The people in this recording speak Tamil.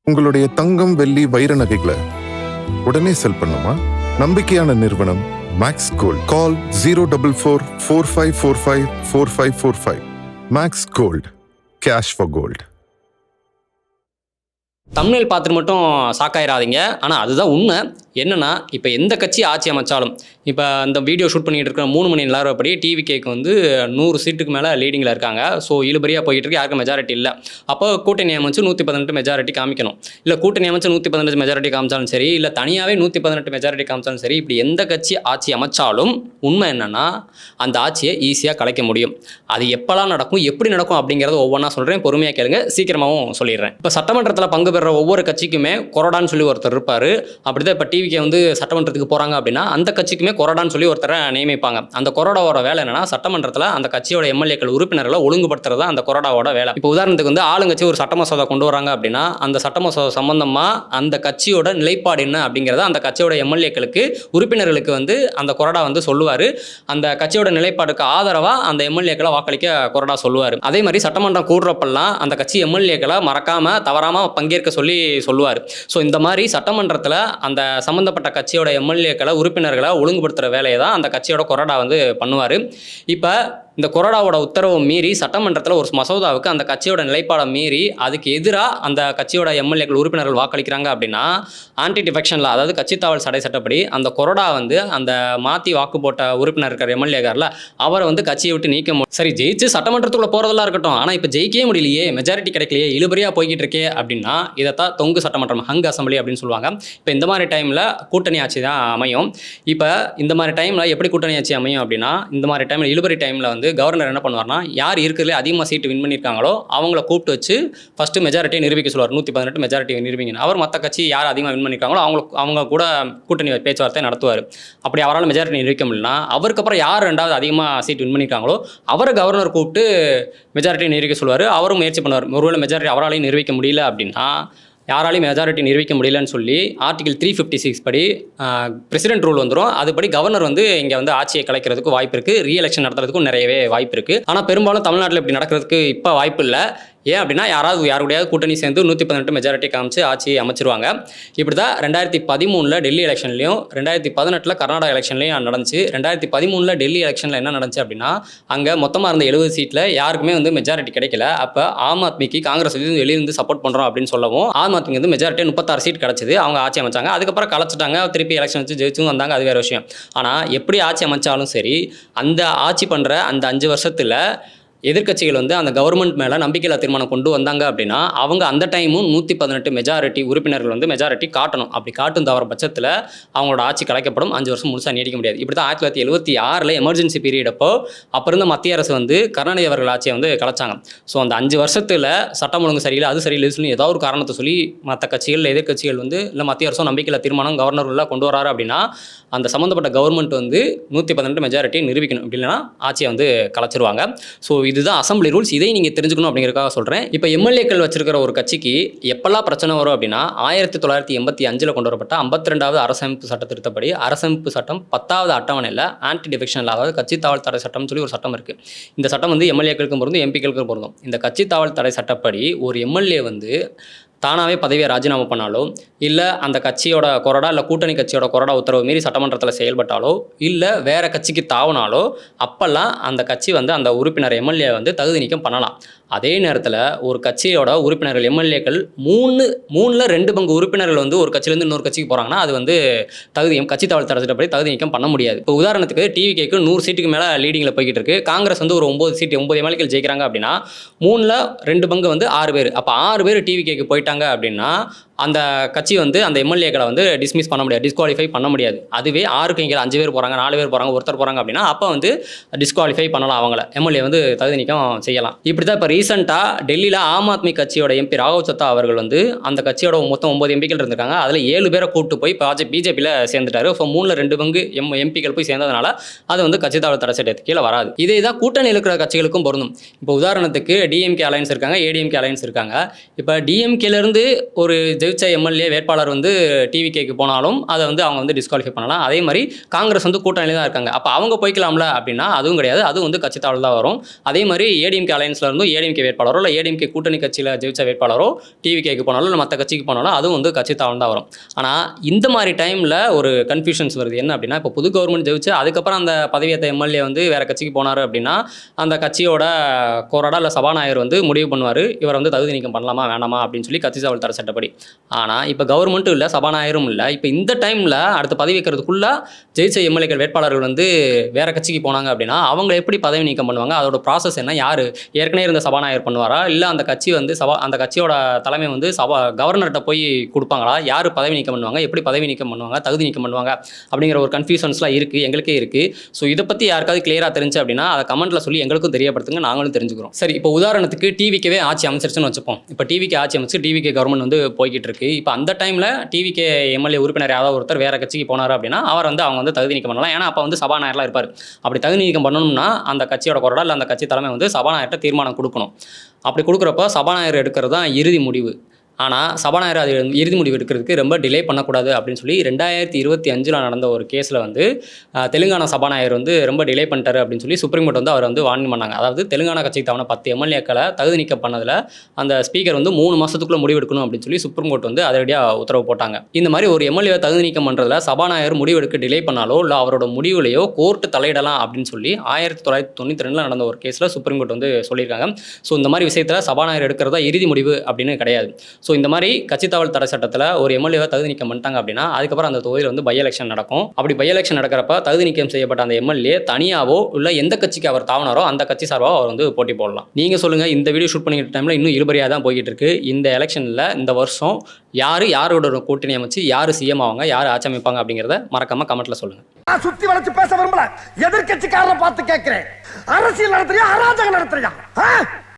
உங்களுடைய தங்கம், வெள்ளி, வைர நகைகளை உடனே செல் பண்ணுமா? நம்பிக்கையான நிறுவனம் Max Gold. Call 04445454545. Max Gold, cash for gold. Thumbnail பார்த்துட்டு மட்டும் ஷாக்காயிராதீங்க. ஆனால் அதுதான் உண்மை. என்னன்னா, இப்போ எந்த கட்சி ஆட்சி அமைச்சாலும், இப்போ இந்த வீடியோ ஷூட் பண்ணிட்டு இருக்கிற 3 மணி நிலவரப்படி டிவிகேக்கு வந்து 100 சீட்டுக்கு மேலே லீடிங்கில் இருக்காங்க. ஸோ இழுபறியாக போயிட்டு இருக்கு, யாருக்கும் மெஜாரிட்டி இல்லை. அப்போ கூட்டணி அமைச்சு 118 மெஜாரிட்டி காமிக்கணும். இல்லை கூட்டணி அமைச்சு 115 மெஜாரிட்டி காமிச்சாலும் சரி, இல்லை தனியாகவே 118 மெஜாரிட்டி காமிச்சாலும் சரி, இப்படி எந்த கட்சி ஆட்சி அமைச்சாலும் உண்மை என்னன்னா, அந்த ஆட்சியை ஈஸியாக கலைக்க முடியும். அது எப்போல்லாம் நடக்கும், எப்படி நடக்கும் அப்படிங்கிறத ஒவ்வொன்றா சொல்கிறேன், பொறுமையாக கேளுங்க, சீக்கிரமாகவும் சொல்லிடுறேன். இப்போ சட்டமன்றத்தில் பங்கு பெற ஒவ்வொரு கட்சிக்குமே கொறடான்னு சொல்லி ஒருத்தர் இருப்பார். அப்படிதான் இப்போ டிவிகே வந்து சட்டமன்றத்துக்கு போகிறாங்க அப்படின்னா அந்த கட்சிக்குமே கொறடான்னு சொல்லி ஒருத்தரை நியமிப்பாங்க. அந்த கொறடாவோட வேலை என்னன்னா, சட்டமன்றத்தில் அந்த கட்சியோட எம்எல்ஏக்கள் உறுப்பினர்களை ஒழுங்குபடுத்துறது தான் அந்த கொறடாவோட வேலை. இப்போ உதாரணத்துக்கு வந்து ஆளுங்கட்சி ஒரு சட்ட மசோதா கொண்டு வராங்க அப்படின்னா, அந்த சட்ட மசோதா சம்பந்தமாக அந்த கட்சியோட நிலைப்பாடு என்ன அப்படிங்கிறத அந்த கட்சியோட எம்எல்ஏக்களுக்கு உறுப்பினர்களுக்கு வந்து அந்த கொறடா வந்து சொல்லுவார். அந்த கட்சியோட நிலைப்பாடுக்கு ஆதரவாக அந்த எம்எல்ஏக்களை வாக்களிக்க கொறடா சொல்லுவார். அதே மாதிரி சட்டமன்றம் கூடுறப்பெல்லாம் அந்த கட்சி எம்எல்ஏக்களை மறக்காமல் தவறாமல் பங்கேற்க சொல்லுவார். ஸோ இந்த மாதிரி சட்டமன்றத்தில் அந்த சம்மந்தப்பட்ட கட்சியோட எம்எல்ஏக்களை உறுப்பினர்களை ஒழுங்குபடுத்துகிற வேலையை தான் அந்த கட்சியோட கொறடா வந்து பண்ணுவார். இப்போ இந்த கொறடாவோட உத்தரவை மீறி சட்டமன்றத்தில் ஒரு மசோதாவுக்கு அந்த கட்சியோட நிலைப்பாடை மீறி அதுக்கு எதிராக அந்த கட்சியோட எம்எல்ஏக்கள் உறுப்பினர்கள் வாக்களிக்கிறாங்க அப்படின்னா, ஆன்டி டிஃபெக்ஷனில், அதாவது கட்சி தாவல் தடை சட்டப்படி அந்த கொறடா வந்து அந்த மாற்றி வாக்கு போட்ட உறுப்பினர் இருக்கிற எம்எல்ஏக்காரில் அவரை வந்து கட்சியை விட்டு நீக்க முடியும். சரி, ஜெயிச்சு சட்டமன்றத்துக்குள்ளே போகிறதெல்லாம் இருக்கட்டும், ஆனால் இப்போ ஜெயிக்கவே முடியலையே, மெஜாரிட்டி கிடைக்கலையே, இழுபறியாக போய்கிட்டு இருக்கே அப்படின்னா இதைத்தான் தொங்கு சட்டமன்றம், ஹங் அசம்பிளி அப்படின்னு சொல்லுவாங்க. இப்போ இந்த மாதிரி டைமில் கூட்டணி ஆட்சி தான் அமையும். இப்போ இந்த மாதிரி டைமில் எப்படி கூட்டணி ஆட்சி அமையும் அப்படின்னா, இந்த மாதிரி டைமில் இழுபறி டைமில் வந்து கவர்னர் என்ன பண்ணுவார்னா, யார் இருக்கிறதுலே அதிகமாக சீட்டு வின் பண்ணியிருக்காங்களோ அவங்கள கூப்பிட்டு வச்சு ஃபஸ்ட்டு மெஜாரிட்டியை நிரூபிக்க சொல்லுவார். 118 மெஜாரிட்டி நிரூபிங்க. அவர் மற்ற கட்சி யார் அதிகமாக வின் பண்ணியிருக்காங்களோ அவங்க கூட கூட்டணி பேச்சுவார்த்தை நடத்துவார். அப்படி அவரால் மெஜாரிட்டி நிரூபிக்க முடியலனா, அவருக்கு அப்புறம் யார் ரெண்டாவது அதிகமாக சீட் வின் பண்ணியிருக்காங்களோ அவரை கவர்னர் கூப்பிட்டு மெஜாரிட்டியை நிரூபிக்க சொல்லுவார். அவரும் முயற்சி பண்ணுவார். ஒருவேளை மெஜாரிட்டி அவராலையும் நிரூபிக்க முடியல அப்படின்னா, யாராலையும் மெஜாரிட்டி நிரூபிக்க முடியலன்னு சொல்லி ஆர்டிகல் 356 படி பிரசிடென்ட் ரூல் வந்துடும். அதுபடி கவர்னர் வந்து இங்கே வந்து ஆட்சியை கலைக்கிறதுக்கு வாய்ப்பு இருக்குது. ரீஎலெக்ஷன் நடத்துறதுக்கும் நிறையவே வாய்ப்பு இருக்குது. ஆனால் பெரும்பாலும் தமிழ்நாட்டில் இப்படி நடக்கிறதுக்கு இப்போ வாய்ப்பு இல்லை. ஏன் அப்படின்னா, யாருடையாவது கூட்டணி சேர்ந்து 118 மெஜாரிட்டி காமிச்சு ஆட்சி அமைச்சிருவாங்க. இப்படி தான் 2013 டெல்லி எலெக்ஷன்லையும் 2018 கர்நாடகா எலெக்ஷன்லையும் நடந்துச்சு. 2013 டெல்லி எலெக்ஷனில் என்ன நடந்துச்சு அப்படின்னா, அங்கே மொத்தமாக இருந்த 70 சீட்டில் யாருக்குமே வந்து மெஜாரிட்டி கிடைக்கல. அப்போ ஆம் ஆத்மிக்கு காங்கிரஸ் வெளியிருந்து சப்போர்ட் பண்ணுறோம் அப்படின்னு சொல்லவும் ஆம் ஆத்மிக்கு வந்து மெஜாரிட்டி 36 சீட் கிடச்சிது. அவங்க ஆட்சி அமைச்சாங்க. அதுக்கப்புறம் கலைச்சிட்டாங்க. திருப்பி எலெக்ஷன் வச்சு ஜெயிச்சும் வந்தாங்க. அது வேறு விஷயம். ஆனால் எப்படி ஆட்சி அமைச்சாலும் சரி, அந்த ஆட்சி பண்ணுற அந்த 5 வருஷத்தில் எதிர்க்கட்சிகள் வந்து அந்த கவர்மெண்ட் மேலே நம்பிக்கையில்லா தீர்மானம் கொண்டு வந்தாங்க அப்படின்னா, அவங்க அந்த டைமும் 118 மெஜாரிட்டி உறுப்பினர்கள் வந்து மெஜாரிட்டி காட்டணும். அப்படி காட்டும் தவிர பட்சத்தில் அவங்களோட ஆட்சி கலைக்கப்படும். 5 வருஷம் முழுசாக நீடிக்க முடியாது. இப்படி தான் 1976 எமர்ஜென்சி பீரியட் அப்போ இருந்த மத்திய அரசு வந்து கருணாநிதி அவர்கள் ஆட்சியை வந்து கலைச்சாங்க. ஸோ அந்த 5 வருஷத்தில் சட்டம் ஒழுங்கு சரியில்லை, அது சரியில்லை சொல்லி ஏதாவது ஒரு காரணத்தை சொல்லி மற்ற கட்சிகள், எதிர்க்கட்சிகள் வந்து இல்லை மத்திய அரசும் நம்பிக்கையில்லா தீர்மானம் கவர்னர்லாம் கொண்டு வராரு அப்படின்னா, அந்த சம்மந்தப்பட்ட கவர்மெண்ட் வந்து 118 மெஜாரிட்டியை நிரூபிக்கணும். இப்படி இல்லைன்னா ஆட்சியை வந்து கலைச்சிருவாங்க. ஸோ இதுதான் அசம்பிளி ரூல்ஸ். இதை நீங்கள் தெரிஞ்சுக்கணும் அப்படிங்கிறதுக்காக சொல்கிறேன். இப்போ எம்எல்ஏக்கள் வச்சிருக்கிற ஒரு கட்சிக்கு எப்பெல்லாம் பிரச்சனை வரும் அப்படின்னா, 1985 கொண்டு வரப்பட்ட 52வது அரசமைப்பு சட்ட திருத்தப்படி அரசமைப்பு சட்டம் 10வது அட்டவணையில் ஆன்டி டிஃபெக்ஷன், அதாவது கட்சி தாவல் தடை சட்டம்னு சொல்லி ஒரு சட்டம் இருக்குது. இந்த சட்டம் வந்து எம்எல்ஏக்களுக்கும் பொருந்தும், எம்பிக்களுக்கும் பொருந்தும். இந்த கட்சி தாவல் தடை சட்டப்படி ஒரு எம்எல்ஏ வந்து தானாகவே பதவியை ராஜினாமா பண்ணாலோ, இல்லை அந்த கட்சியோட கொறடா இல்லை கூட்டணி கட்சியோட கொறடா உத்தரவு மீறி சட்டமன்றத்தில் செயல்பட்டாலோ, இல்லை வேறு கட்சிக்கு தாவினாலோ, அப்போல்லாம் அந்த கட்சி வந்து அந்த உறுப்பினர் எம்எல்ஏ வந்து தகுதி நீக்கம் பண்ணலாம். அதே நேரத்தில் ஒரு கட்சியோட உறுப்பினர்கள் எம்எல்ஏக்கள் 3ல் 2 பங்கு உறுப்பினர்கள் வந்து ஒரு கட்சியிலேருந்து இன்னொரு கட்சிக்கு போகிறாங்கன்னா அது வந்து கட்சி தாவல் தடை தகுதி நீக்கம் பண்ண முடியாது. இப்போ உதாரணத்துக்கு டிவிகேக்கு 100 சீட்டுக்கு மேலே லீடிங்கில் போய்கிட்டு இருக்கு. காங்கிரஸ் வந்து ஒரு 9 எம்எல்ஏக்கள் ஜெயிக்கிறாங்க அப்படின்னா 3ல் 2 பங்கு வந்து 6 பேர். அப்போ 6 பேர் டிவிகேக்கு போயிட்டாங்க அப்படின்னா அந்த கட்சி வந்து அந்த எம்எல்ஏக்களை வந்து டிஸ்மிஸ் பண்ண முடியாது, டிஸ்குவாலிஃபை பண்ண முடியாது. அதுவே 6க்கு இங்கே 5 பேர் போகிறாங்க, 4 பேர் போகிறாங்க, ஒருத்தர் போகிறாங்க அப்படின்னா அப்போ வந்து டிஸ்குவாலிஃபை பண்ணலாம், அவங்கள எம்எல்ஏ வந்து தகுதி நீக்கம் செய்யலாம். இப்படி தான் இப்போ ரீசெண்டாக டெல்லியில் ஆம் ஆத்மி கட்சியோட எம்பி ராகவ் சத்தா அவர்கள் வந்து அந்த கட்சியோட மொத்தம் 9 எம்பிக்கள் இருந்திருக்காங்க. அதில் 7 பேரை கூப்பிட்டு போய் பிஜேபியில் சேர்ந்துட்டாரு. ஸோ 3ல் 2 பங்கு எம்பிக்கள் போய் சேர்ந்ததுனால அது வந்து கட்சி தாவல் தடை சட்டத்துக்கு கீழே வராது. இதே தான் கூட்டணி இருக்கிற கட்சிகளுக்கும் பொருந்தும். இப்போ உதாரணத்துக்கு டிஎம்கே அலையன்ஸ் இருக்காங்க, ஏடிஎம்கே அலையன்ஸ் இருக்காங்க. இப்போ டிஎம்கேலேருந்து ஒரு ஜெயிச்ச எம்எல்ஏ வேட்பாளர் வந்து டிவிகேக்கு போனாலும் அதை வந்து அவங்க வந்து டிஸ்குவாலிஃபை பண்ணலாம். அதே மாதிரி காங்கிரஸ் வந்து கூட்டணியில் தான் இருக்காங்க. அப்போ அவங்க போய்க்கலாம்ல அப்படின்னா அதுவும் கிடையாது. அதுவும் வந்து கட்சி தாவல் தான் வரும். அதே மாதிரி ஏடிஎம்கே அலையன்ஸ்ல இருந்தும் ஏடிஎம்கே வேட்பாளரோ இல்லை ஏடிஎம்கே கூட்டணி கட்சியில் ஜெயிச்ச வேட்பாளரோ டிவிகேக்கு போனாலும் இல்லை மற்ற கட்சிக்கு போனாலும் அதுவும் வந்து கட்சி தாவல் தான் வரும். ஆனால் இந்த மாதிரி டைமில் ஒரு கன்ஃபியூஷன்ஸ் வருது. என்ன அப்படின்னா, இப்போ புது கவர்மெண்ட் ஜெயிச்சு அதுக்கப்புறம் அந்த பதவியேற்ற எம்எல்ஏ வந்து வேற கட்சிக்கு போனார் அப்படின்னா அந்த கட்சியோட கொறடா இல்லை சபாநாயகர் வந்து முடிவு பண்ணுவார் இவர் வந்து தகுதி நீக்கம் பண்ணலாமா வேணாமா அப்படின்னு சொல்லி கட்சி தாவல் தர சட்டப்படி. ஆனால் இப்போ கவர்மெண்ட்டும் இல்லை சபாநாயகரும் இல்லை. இப்போ இந்த டைமில் அடுத்து பதவி வைக்கிறதுக்குள்ள ஜெயிச்ச எம்எல்ஏக்கள் வேட்பாளர்கள் வந்து வேற கட்சிக்கு போனாங்க அப்படின்னா அவங்க எப்படி பதவி நீக்கம் பண்ணுவாங்க? அதோட ப்ராசஸ் என்ன? யார் ஏற்கனவே இருந்த சபாநாயகர் பண்ணுவாரா இல்லை அந்த கட்சி வந்து அந்த கட்சியோட தலைமை வந்து கவர்னர்கிட்ட போய் கொடுப்பாங்களா? யார் பதவி நீக்கம் பண்ணுவாங்க? எப்படி பதவி நீக்கம் பண்ணுவாங்க? தகுதி நீக்கம் பண்ணுவாங்க? அப்படிங்கிற ஒரு கன்ஃபியூஷன்ஸ்லாம் இருக்குது, எங்களுக்கே இருக்குது. ஸோ இதை பற்றி யாருக்காவது கிளியராக தெரிஞ்சு அப்படின்னா அதை கமெண்ட்டில் சொல்லி எங்களுக்கும் தெரியப்படுத்துங்க, நாங்களும் தெரிஞ்சுக்கிறோம். சரி, இப்போ உதாரணத்துக்கு டிவிக்கே ஆட்சி அமைச்சிருச்சுன்னு வச்சுப்போம். இப்போ டிவிக்கு ஆட்சி அமைச்சு டிவிகே கவர்மெண்ட் வந்து போய்கிட்டு இருக்கு. இப்போ அந்த டைமில் டிவிகே எம்எல்ஏ உறுப்பினர் யாராவது ஒருத்தர் வேற கட்சிக்கு போனார் அப்படின்னா அவர் வந்து அவங்க வந்து தகுதி நீக்கம் பண்ணலாம். ஏன்னா அப்போ வந்து சபாநாயகர்லாம் இருப்பார். அப்படி தகுதி நீக்கம் பண்ணணும்னா அந்த கட்சியோட கொறடா இல்லை அந்த கட்சி தலைமை வந்து சபாநாயகர்கிட்ட தீர்மானம் கொடுக்கணும். அப்படி கொடுக்குறப்ப சபாநாயகர் எடுக்கிறது தான் இறுதி முடிவு. ஆனால் சபாநாயகர் அது இறுதி முடிவு எடுக்கிறதுக்கு ரொம்ப டிலே பண்ணக்கூடாது அப்படின்னு சொல்லி 2025 நடந்த ஒரு கேஸில் வந்து தெலுங்கானா சபாநாயகர் வந்து ரொம்ப டிலே பண்ணிட்டாரு அப்படின்னு சொல்லி சுப்ரீம் கோர்ட் வந்து அவர் வந்து வார்னிங் பண்ணாங்க. அதாவது தெலுங்கானா கட்சிக்கு தவணை 10 எம்எல்ஏக்களை தகுதி நீக்கம் பண்ணதில் அந்த ஸ்பீக்கர் வந்து 3 மாதத்துக்குள்ளே முடிவு எடுக்கணும் அப்படின்னு சொல்லி சுப்ரீம் கோர்ட் வந்து அதிரடியாக உத்தரவு போட்டாங்க. இந்த மாதிரி ஒரு எம்எல்ஏ தகுதி நீக்கம் பண்ணுறதுல சபாநாயகர் முடிவு எடுக்க டிலே பண்ணாலோ இல்லை அவரோட முடிவுலையோ கோர்ட்டு தலையிடலாம் அப்படின்னு சொல்லி 1992 நடந்த ஒரு கேஸில் சுப்ரீம் கோர்ட் வந்து சொல்லியிருக்காங்க. ஸோ இந்த மாதிரி விஷயத்தில் சபாநாயகர் எடுக்கிறதா இறுதி முடிவு அப்படின்னு கிடையாது. ஸோ இந்த மாதிரி கட்சி தாவல் தர சட்டத்தில் ஒரு எம்எல்ஏவை தகுதி நீக்கம் பண்ணிட்டாங்க அப்படின்னா அதுக்கப்புறம் அந்த தொகுதியில் வந்து பை எலெக்ஷன் நடக்கும். அப்படி பை எலெக்ஷன் நடக்கிறப்ப தகுதி நீக்கம் செய்யப்பட்ட அந்த எம்எல்ஏ தனியாவோ இல்லை எந்த கட்சிக்கு அவர் தாவனாரோ அந்த கட்சி சார்பாக அவர் வந்து போட்டி போடலாம். நீங்கள் சொல்லுங்கள், இந்த வீடியோ ஷூட் பண்ணிக்கிட்ட டைமில் இன்னும் இழுபறியாக தான் போய்கிட்டு இருக்கு. இந்த எலெக்ஷனில் இந்த வருஷம் யாரோட கூட்டணி அமைச்சு யார் சிஎம் ஆவாங்க, யார் ஆட்சி அமைப்பாங்க அப்படிங்கிறத மறக்காம கமெண்ட்ல சொல்லுங்க. சுத்தி வளைச்சு பேச விரும்பல, எதிர்கட்சிக்காரரை பார்த்து கேட்கிறேன். அரசியல் நடத்துறியா, அராஜகம் நடத்துறியா?